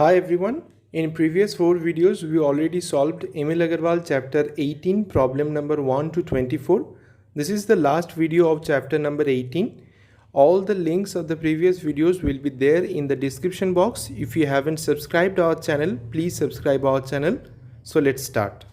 Hi everyone. In previous 4 videos, we already solved Emil Agarwal chapter 18 problem number 1 to 24. This is the last video of chapter number 18. All the links of the previous videos will be there in the description box. If you haven't subscribed our channel, please subscribe our channel. So let's start.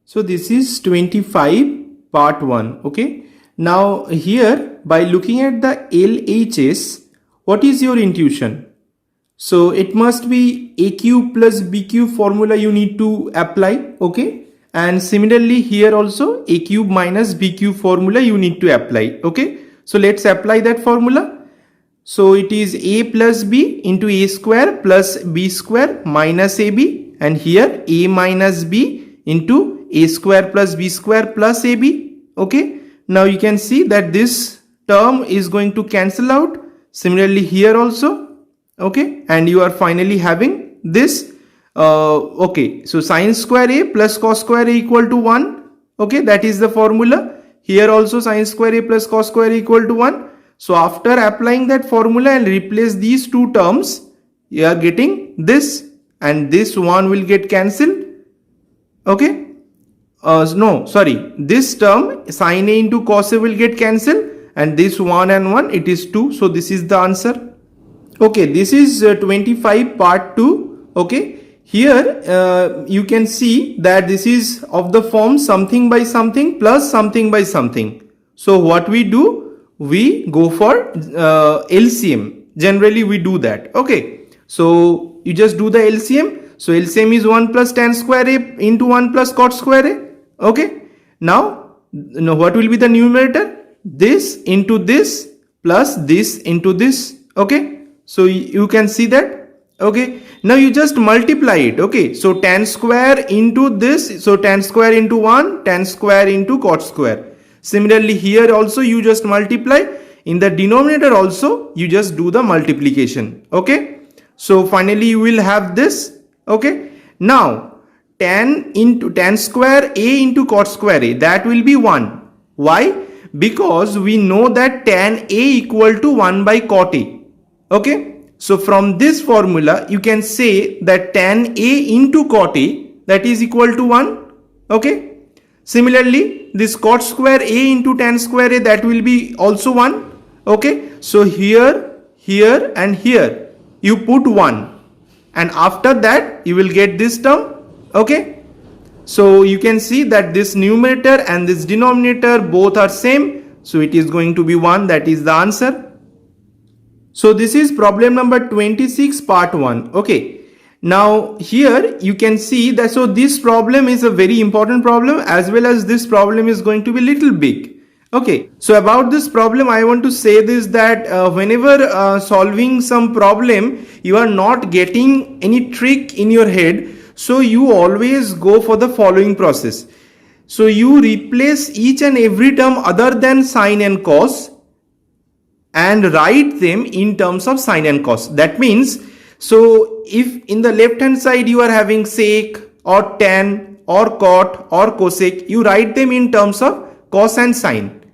So this is 25 part 1. Okay. Now here by looking at the LHS, what is your intuition? So it must be AQ plus BQ formula you need to apply, okay? And similarly here also AQ minus BQ formula you need to apply, okay? So let's apply that formula. So it is A plus B into A square plus B square minus AB, and here A minus B into A square plus B square plus AB, okay? Now you can see that this term is going to cancel out. Similarly here also, okay, and you are finally having this okay, so sin square A plus cos square A equal to 1, okay, that is the formula. Here also sin square A plus cos square A equal to 1. So after applying that formula and replace these two terms, you are getting this, and this one will get cancelled, okay. No, sorry, this term sin A into cos A will get cancelled, and this 1 and 1, it is 2. So this is the answer. Okay, this is 25 part 2. Okay, here you can see that this is of the form something by something plus something by something. So what we do, we go for LCM. Generally we do that. Okay, so you just do the LCM. So LCM is 1 plus tan square A into 1 plus cot square A. Okay, now what will be the numerator? This into this plus this into this. Okay, so you can see that. Okay, now you just multiply it. Okay, so tan square into this, so tan square into 1, tan square into cot square. Similarly here also you just multiply. In the denominator also you just do the multiplication. Okay, so finally you will have this. Okay, now tan square A into cot square A, that will be 1. Why? Because we know that tan A equal to 1 by cot A. Okay, so from this formula you can say that tan A into cot A, that is equal to 1. Okay, similarly this cot square A into tan square A, that will be also 1. Okay, so here and here you put 1, and after that you will get this term. Okay, so you can see that this numerator and this denominator both are same, so it is going to be 1. That is the answer. So this is problem number 26 part 1. Okay, now here you can see that, so this problem is a very important problem, as well as this problem is going to be little big. Okay, so about this problem I want to say this, that whenever solving some problem you are not getting any trick in your head, so you always go for the following process. So you replace each and every term other than sine and cos and write them in terms of sine and cos. That means, so if in the left hand side you are having sec or tan or cot or cosec, you write them in terms of cos and sine.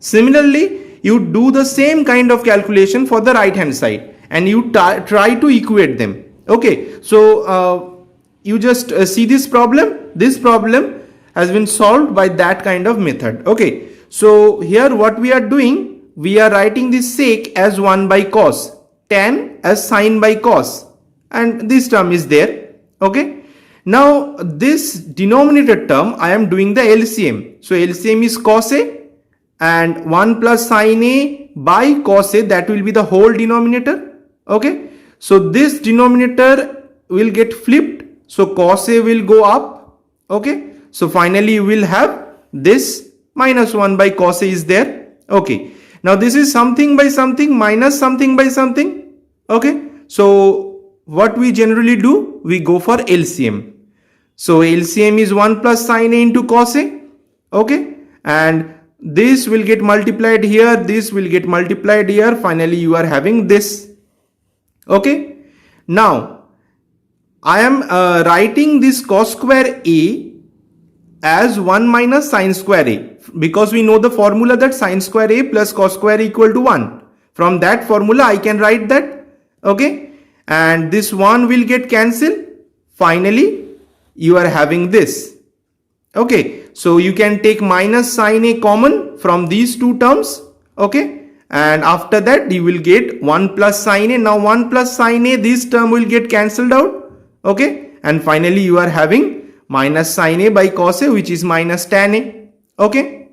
Similarly, you do the same kind of calculation for the right hand side and you try to equate them. Okay, so you just see this problem. This problem has been solved by that kind of method. Okay, so here what we are doing, we are writing this sec as 1 by cos, tan as sine by cos, and this term is there. Okay, now this denominator term I am doing the LCM. So LCM is cos A, and 1 plus sine A by cos A, that will be the whole denominator. Okay, so this denominator will get flipped. So cos A will go up. Okay, so finally you will have this minus 1 by cos A is there. Okay, now this is something by something minus something by something. Okay, so what we generally do, we go for LCM. So LCM is 1 plus sine A into cos A. Okay, and this will get multiplied here, this will get multiplied here. Finally you are having this. Okay, now I am writing this cos square A as 1 minus sine square A, because we know the formula that sine square A plus cos square equal to 1. From that formula I can write that. Okay, and this 1 will get cancelled. Finally, you are having this. Okay, so you can take minus sin A common from these two terms. Okay, and after that you will get 1 plus sin A. Now 1 plus sin A, this term will get cancelled out. Okay, and finally you are having minus sin A by cos A, which is minus tan A. Okay,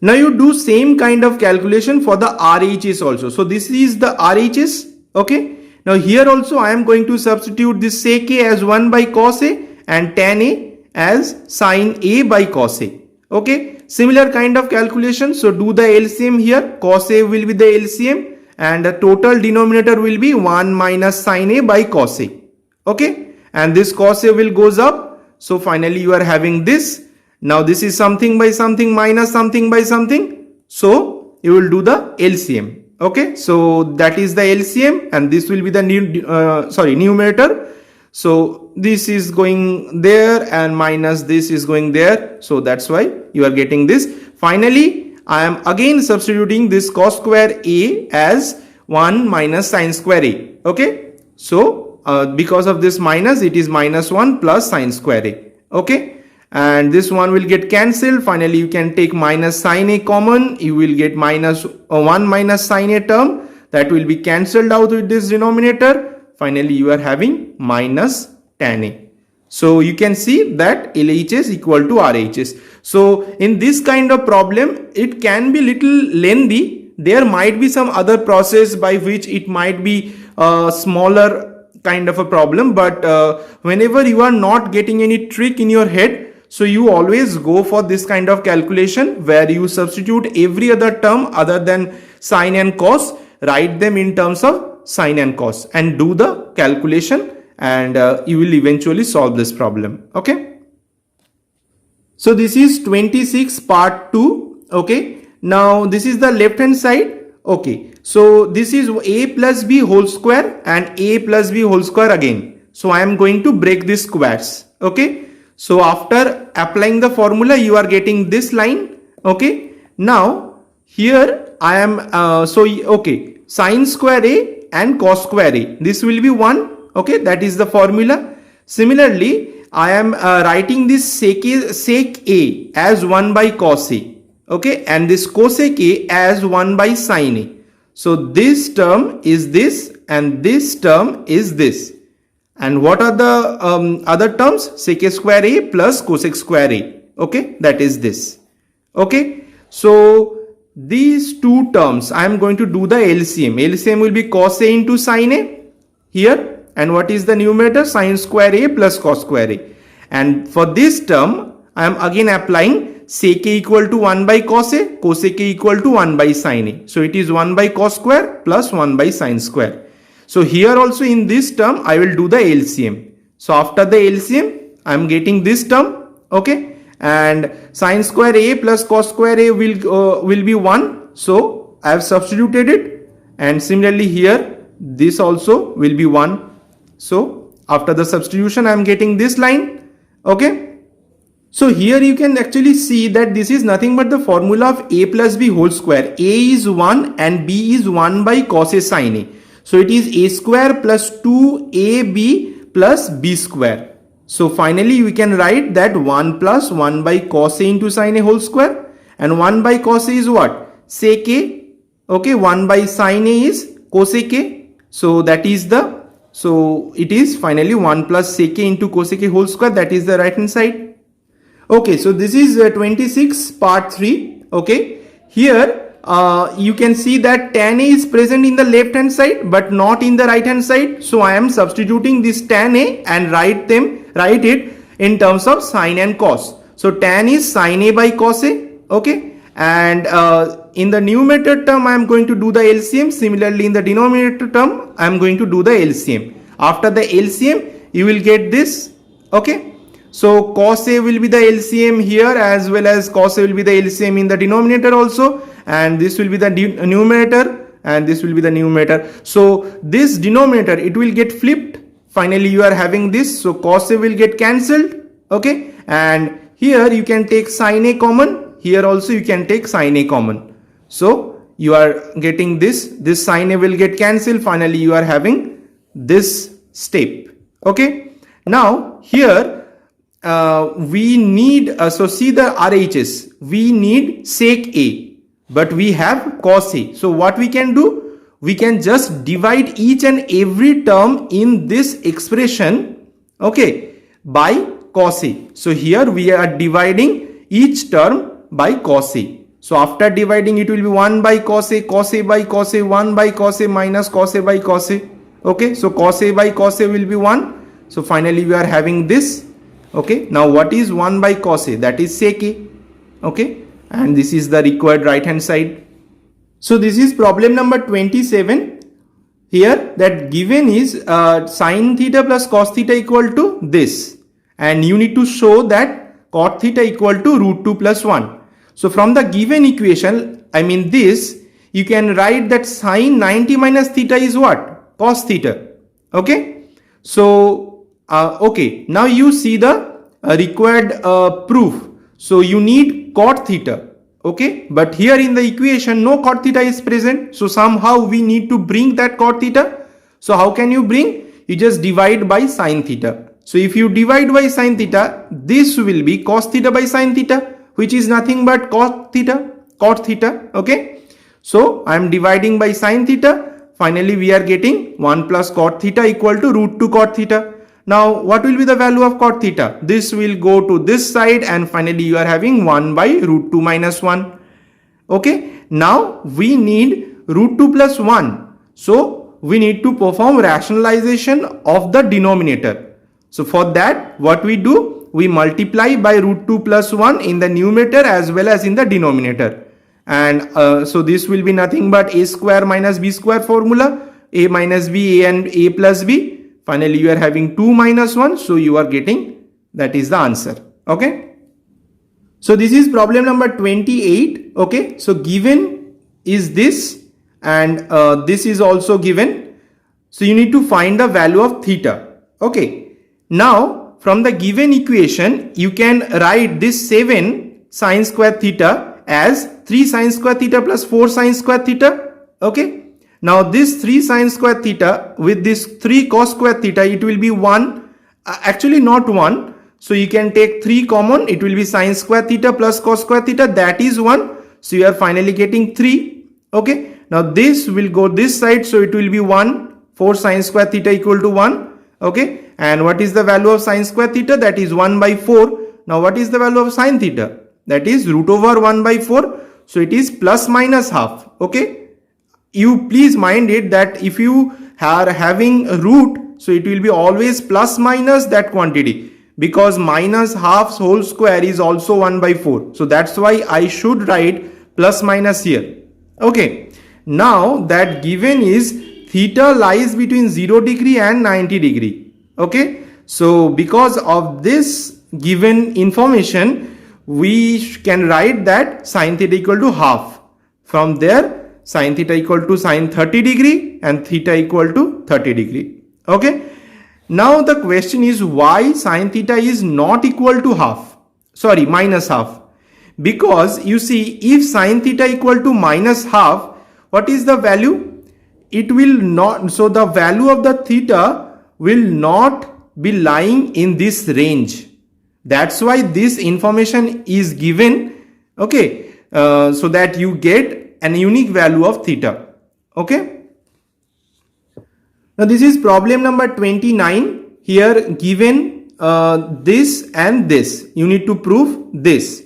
now you do same kind of calculation for the RHS also. So this is the RHS. Okay, now here also I am going to substitute this sec A as 1 by cos A and tan A as sin A by cos A. Okay, similar kind of calculation. So do the LCM here. Cos A will be the LCM and the total denominator will be 1 minus sin A by cos A. Okay, and this cos A will goes up. So finally you are having this. Now this is something by something minus something by something. So you will do the LCM. Okay, so that is the LCM and this will be the numerator. So this is going there and minus this is going there. So that's why you are getting this. Finally, I am again substituting this cos square A as 1 minus sin square A. Okay, so because of this minus, it is minus 1 plus sin square A. Okay, and this one will get cancelled. Finally, you can take minus sin A common. You will get minus 1 minus sin A term that will be cancelled out with this denominator. Finally, you are having minus tan A. So you can see that LHS equal to RHS. So in this kind of problem, it can be little lengthy. There might be some other process by which it might be a smaller kind of a problem. But whenever you are not getting any trick in your head, so you always go for this kind of calculation where you substitute every other term other than sine and cos, write them in terms of sine and cos and do the calculation, and you will eventually solve this problem. Okay, so this is 26 part 2. Okay, now this is the left hand side. Okay, so this is a plus b whole square and a plus b whole square again. So I am going to break these squares. Okay, so after applying the formula you are getting this line. Okay, now here I am okay, sin square a and cos square a, this will be 1. Okay, that is the formula. Similarly, I am writing this sec a as 1 by cos a. Okay, and this cosec a as 1 by sin a. So this term is this and this term is this. And what are the other terms? Sec a square a plus cosec square a. Okay, that is this. Okay, so these two terms I am going to do the LCM. LCM will be cos a into sin a here, and what is the numerator? Sin square a plus cos square a. And for this term I am again applying sec a equal to 1 by cos a, cosec a equal to 1 by sin a. So it is 1 by cos square plus 1 by sin square. So here also in this term I will do the LCM. So after the LCM I am getting this term. Okay, and sin square a plus cos square a will be 1. So I have substituted it, and similarly here this also will be 1. So after the substitution I am getting this line. Okay, so here you can actually see that this is nothing but the formula of a plus b whole square. A is 1 and b is 1 by cos a sin a. So it is a square plus 2ab plus b square. So finally we can write that 1 plus 1 by cos a into sin a whole square, and 1 by cos a is what? Sec a. Okay, 1 by sin a is cosec a. So that is the, so it is finally 1 plus sec a into cosec a whole square, that is the right hand side. Okay, so this is 26 part 3. Okay, here you can see that tan a is present in the left hand side but not in the right hand side. So I am substituting this tan a and write it in terms of sine and cos. So tan is sine a by cos a. Okay, and in the numerator term I am going to do the LCM. Similarly in the denominator term I am going to do the LCM. After the LCM you will get this. Okay, so cos a will be the LCM here, as well as cos a will be the LCM in the denominator also, and this will be the numerator and this will be the numerator. So this denominator, it will get flipped. Finally you are having this, so cos a will get cancelled. Okay, and here you can take sin a common. Here also you can take sin a common. So you are getting this sin a will get cancelled. Finally you are having this step. Okay, now here we need, so see the RHS, we need sec A, but we have cos A. So what we can do, we can just divide each and every term in this expression, okay, by cos A. So here we are dividing each term by cos A. So after dividing, it will be 1 by cos A by cos A, 1 by cos A minus cos A by cos A. Okay, so cos A by cos A will be 1. So finally we are having this. Okay, now what is 1 by cos A? That is sec A. Okay, and this is the required right hand side. So this is problem number 27. Here that given is sin theta plus cos theta equal to this, and you need to show that cot theta equal to root 2 plus 1. So from the given equation, I mean this, you can write that sin 90 minus theta is what? Cos theta. Okay. So, okay. Now you see the required proof. So you need cot theta. Okay. But here in the equation, no cot theta is present. So somehow we need to bring that cot theta. So how can you bring? You just divide by sin theta. So if you divide by sin theta, this will be cos theta by sin theta, which is nothing but cot theta. Okay, so I am dividing by sin theta. Finally we are getting 1 plus cot theta equal to root 2 cot theta. Now what will be the value of cot theta? This will go to this side, and finally you are having 1 by root 2 minus 1. Okay, now we need root 2 plus 1. So we need to perform rationalization of the denominator. So for that, what we do? We multiply by root 2 plus 1 in the numerator as well as in the denominator. And so this will be nothing but a square minus b square formula, a minus b, a and a plus b. Finally, you are having 2 minus 1. So you are getting, that is the answer. Okay. So this is problem number 28. Okay. So given is this, and this is also given. So you need to find the value of theta. Okay. Now, from the given equation, you can write this 7 sine square theta as 3 sine square theta plus 4 sine square theta. Okay. Now this 3 sine square theta with this 3 cos square theta, it will be 1. Actually not 1. So you can take 3 common. It will be sine square theta plus cos square theta. That is 1. So you are finally getting 3. Okay. Now this will go this side. So it will be 1. 4 sine square theta equal to 1. Okay. And what is the value of sine square theta? That is 1 by 4. Now what is the value of sine theta? That is root over 1 by 4. So it is plus minus half. Okay. You please mind it that if you are having a root, so it will be always plus minus that quantity, because minus half whole square is also 1 by 4. So that's why I should write plus minus here. Okay. Now that given is theta lies between 0 degree and 90 degree. Okay, so because of this given information, we can write that sine theta equal to half. From there, sine theta equal to sine 30 degree and theta equal to 30 degree. Okay, now the question is why sine theta is not equal to half, sorry, minus half. Because you see, if sine theta equal to minus half, what is the value? It will not, so the value of the theta will not be lying in this range. That's why this information is given. Okay, so that you get an unique value of theta. Okay. Now this is problem number 29. Here given this and this, you need to prove this.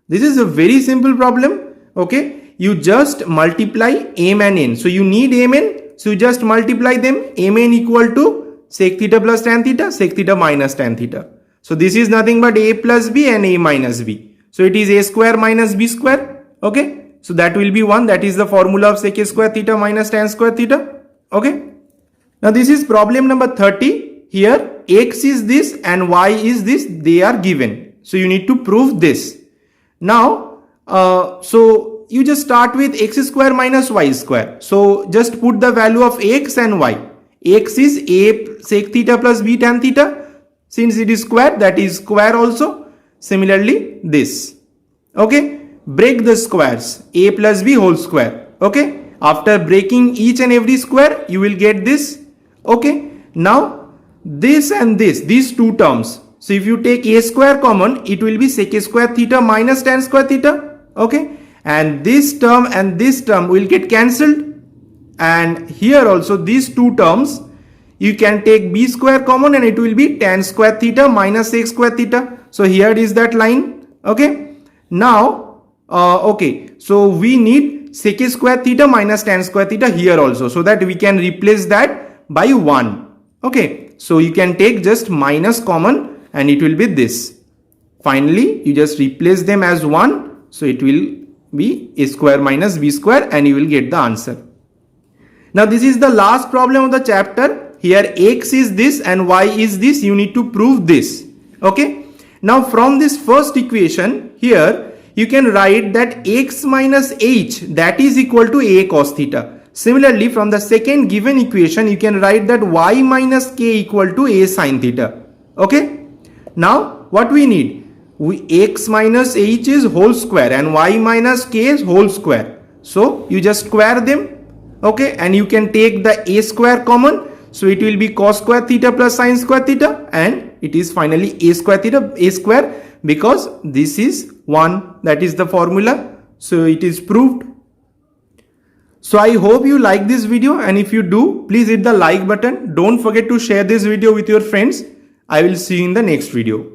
This is a very simple problem. Okay, you just multiply m and n. So you need m and n, so you just multiply them. M n equal to sec theta plus tan theta, sec theta minus tan theta. So this is nothing but a plus b and a minus b. So it is a square minus b square. Okay, so that will be 1. That is the formula of sec a square theta minus tan square theta. Okay. Now this is problem number 30. Here x is this and y is this. They are given. So you need to prove this. Now, so you just start with x square minus y square. So just put the value of x and y. X is a sec theta plus b tan theta. Since it is square, that is square also. Similarly, this. Okay. Break the squares. A plus b whole square. Okay. After breaking each and every square, you will get this. Okay. Now this and this, these two terms. So if you take a square common, it will be sec square theta minus tan square theta. Okay. And this term will get cancelled. And here also these two terms, you can take b square common and it will be tan square theta minus sec square theta. So here is that line. Okay. Now, so we need sec square theta minus tan square theta here also, so that we can replace that by 1. Okay. So you can take just minus common and it will be this. Finally, you just replace them as 1. So it will be a square minus b square and you will get the answer. Now this is the last problem of the chapter. Here x is this and y is this. You need to prove this. Okay. Now from this first equation here, you can write that x minus h, that is equal to a cos theta. Similarly, from the second given equation, you can write that y minus k equal to a sin theta. Okay. Now what we need? X minus h is whole square and y minus k is whole square. So you just square them. Okay. And you can take the a square common. So it will be cos square theta plus sin square theta, and it is finally a square theta, a square, because this is 1. That is the formula. So it is proved. So I hope you like this video, and if you do, please hit the like button. Don't forget to share this video with your friends. I will see you in the next video.